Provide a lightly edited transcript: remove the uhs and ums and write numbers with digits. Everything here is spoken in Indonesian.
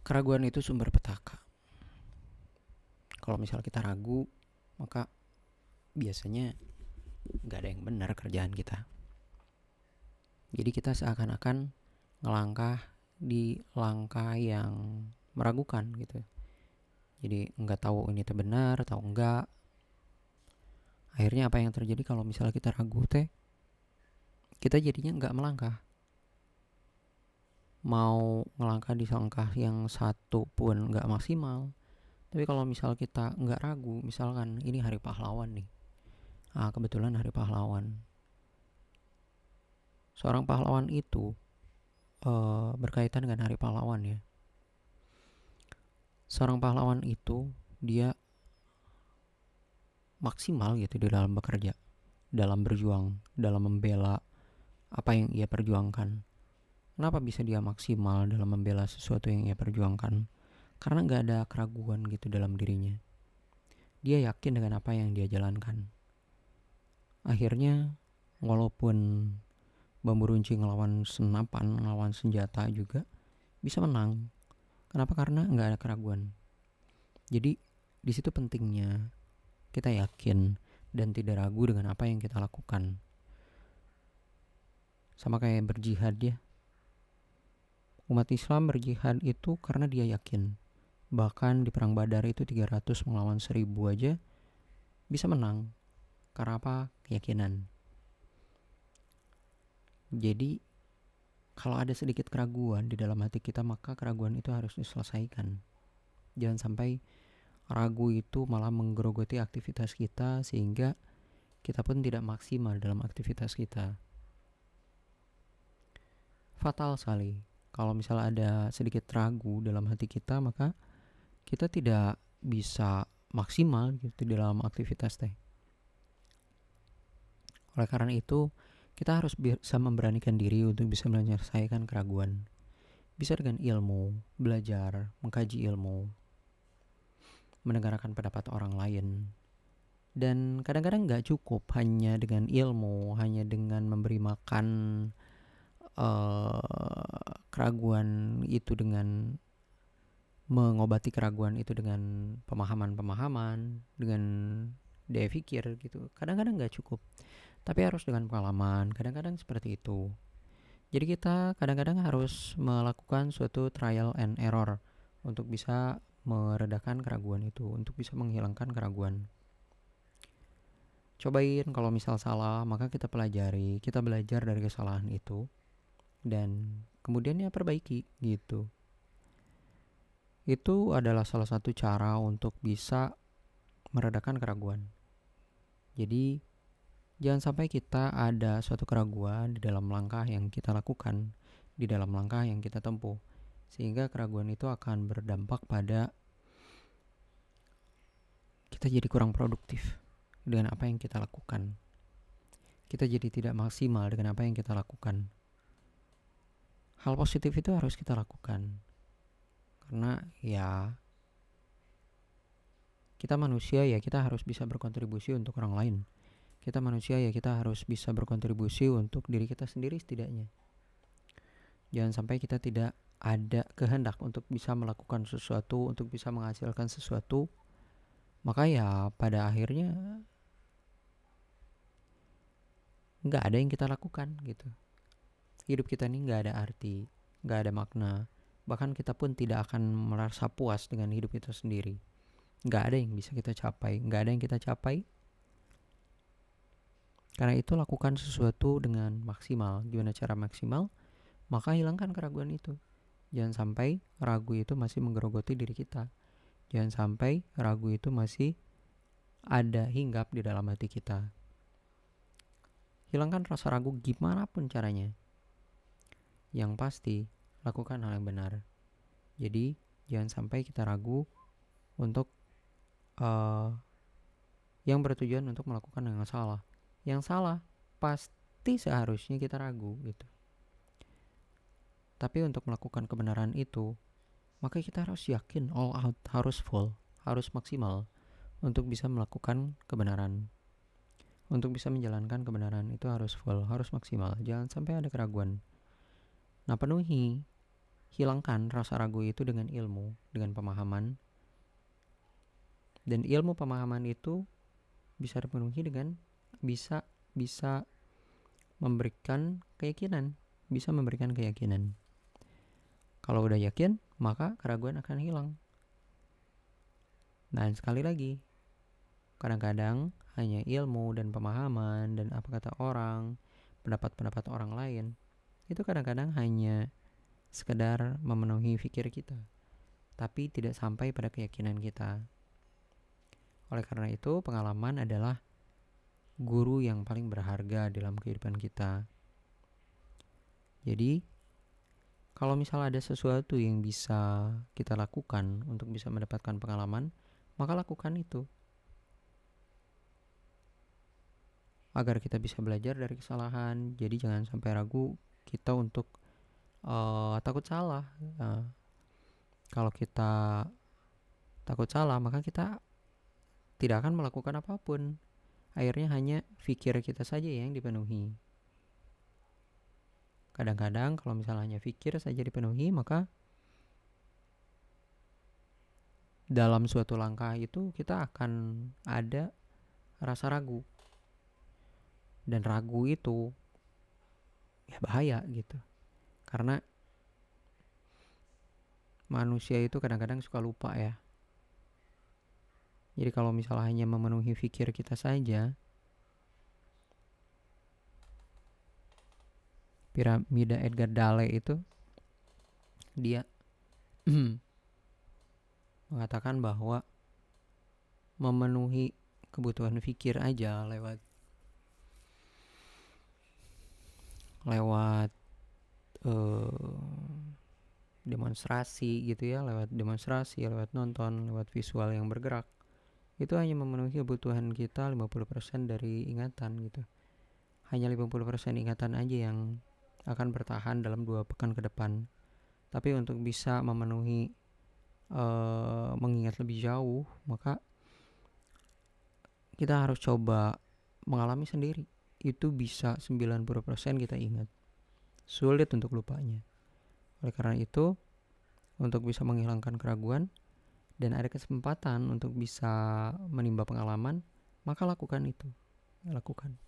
Keraguan itu sumber petaka. Kalau misal kita ragu, maka biasanya gak ada yang benar kerjaan kita. Jadi kita seakan-akan ngelangkah di langkah yang meragukan gitu. Jadi nggak tahu ini teh benar atau enggak. Akhirnya apa yang terjadi kalau misalnya kita ragu teh? Kita jadinya nggak melangkah. Mau ngelangkah di langkah yang satu pun nggak maksimal. Tapi kalau misal kita nggak ragu, misalkan ini hari pahlawan nih. Kebetulan hari pahlawan. Seorang pahlawan itu berkaitan dengan hari pahlawan ya. Seorang pahlawan itu dia maksimal gitu di dalam bekerja, dalam berjuang, dalam membela apa yang ia perjuangkan. Kenapa bisa dia maksimal dalam membela sesuatu yang ia perjuangkan? Karena gak ada keraguan gitu dalam dirinya. Dia yakin dengan apa yang dia jalankan. Akhirnya walaupun bambu runcing ngelawan senapan, ngelawan senjata juga bisa menang. Kenapa? Karena gak ada keraguan. Jadi di situ pentingnya kita yakin dan tidak ragu dengan apa yang kita lakukan. Sama kayak berjihad ya. Umat Islam berjihad itu karena dia yakin. Bahkan di perang Badar itu 300 melawan 1000 aja bisa menang. Karena apa? Keyakinan. Jadi kalau ada sedikit keraguan di dalam hati kita, maka keraguan itu harus diselesaikan. Jangan sampai ragu itu malah menggerogoti aktivitas kita sehingga kita pun tidak maksimal dalam aktivitas kita. Fatal sekali kalau misalnya ada sedikit ragu dalam hati kita, maka kita tidak bisa maksimal gitu dalam aktivitas teh. Oleh karena itu, kita harus bisa memberanikan diri untuk bisa menyelesaikan keraguan. Bisa dengan ilmu, belajar, mengkaji ilmu, mendengarkan pendapat orang lain. Dan kadang-kadang gak cukup hanya dengan ilmu, hanya dengan memberi makan keraguan itu, dengan mengobati keraguan itu dengan pemahaman-pemahaman, dengan daya pikir gitu. Kadang-kadang gak cukup, tapi harus dengan pengalaman. Kadang-kadang seperti itu. Jadi kita kadang-kadang harus melakukan suatu trial and error untuk bisa meredakan keraguan itu, untuk bisa menghilangkan keraguan. Cobain, kalau misal salah, maka kita pelajari, kita belajar dari kesalahan itu, dan kemudian ya perbaiki gitu. Itu adalah salah satu cara untuk bisa meredakan keraguan. Jadi jangan sampai kita ada suatu keraguan di dalam langkah yang kita lakukan, di dalam langkah yang kita tempuh, sehingga keraguan itu akan berdampak pada kita jadi kurang produktif dengan apa yang kita lakukan. Kita jadi tidak maksimal dengan apa yang kita lakukan. Hal positif itu harus kita lakukan, karena ya kita manusia ya, kita harus bisa berkontribusi untuk orang lain. Kita manusia ya, kita harus bisa berkontribusi untuk diri kita sendiri setidaknya. Jangan sampai kita tidak ada kehendak untuk bisa melakukan sesuatu, untuk bisa menghasilkan sesuatu, maka ya pada akhirnya nggak ada yang kita lakukan gitu. Hidup kita ini nggak ada arti, nggak ada makna. Bahkan kita pun tidak akan merasa puas dengan hidup kita sendiri. Nggak ada yang bisa kita capai, nggak ada yang kita capai. Karena itu lakukan sesuatu dengan maksimal. Gimana cara maksimal? Maka hilangkan keraguan itu. Jangan sampai ragu itu masih menggerogoti diri kita. Jangan sampai ragu itu masih ada hinggap di dalam hati kita. Hilangkan rasa ragu gimana pun caranya. Yang pasti, lakukan hal yang benar. Jadi, jangan sampai kita ragu untuk yang bertujuan untuk melakukan yang salah. Yang salah pasti seharusnya kita ragu gitu. Tapi untuk melakukan kebenaran itu, maka kita harus yakin, all out, harus full, harus maksimal untuk bisa melakukan kebenaran. Untuk bisa menjalankan kebenaran itu harus full, harus maksimal. Jangan sampai ada keraguan. Nah, penuhi hilangkan rasa ragu itu dengan ilmu, dengan pemahaman. Dan ilmu pemahaman itu bisa dipenuhi dengan bisa memberikan keyakinan, bisa memberikan keyakinan. Kalau udah yakin, maka keraguan akan hilang. Dan sekali lagi, kadang-kadang hanya ilmu dan pemahaman dan apa kata orang, pendapat-pendapat orang lain, itu kadang-kadang hanya sekedar memenuhi pikir kita, tapi tidak sampai pada keyakinan kita. Oleh karena itu, pengalaman adalah guru yang paling berharga dalam kehidupan kita. Jadi, kalau misalnya ada sesuatu yang bisa kita lakukan untuk bisa mendapatkan pengalaman, maka lakukan itu. Agar kita bisa belajar dari kesalahan. Jadi jangan sampai ragu kita untuk takut salah. Kalau kita takut salah, maka kita tidak akan melakukan apapun. Akhirnya hanya pikir kita saja yang dipenuhi. Kadang-kadang kalau misalnya hanya pikir saja dipenuhi, maka dalam suatu langkah itu kita akan ada rasa ragu. Dan ragu itu ya bahaya gitu. Karena manusia itu kadang-kadang suka lupa ya. Jadi kalau misalnya hanya memenuhi pikir kita saja, piramida Edgar Dale itu dia mengatakan bahwa memenuhi kebutuhan pikir aja lewat demonstrasi gitu ya, lewat demonstrasi, lewat nonton, lewat visual yang bergerak, itu hanya memenuhi kebutuhan kita 50% dari ingatan gitu. Hanya 50% ingatan aja yang akan bertahan dalam 2 pekan ke depan. Tapi untuk bisa memenuhi mengingat lebih jauh, maka kita harus coba mengalami sendiri. Itu bisa 90% kita ingat. Sulit untuk lupanya. Oleh karena itu, untuk bisa menghilangkan keraguan dan ada kesempatan untuk bisa menimba pengalaman, maka lakukan itu. Lakukan.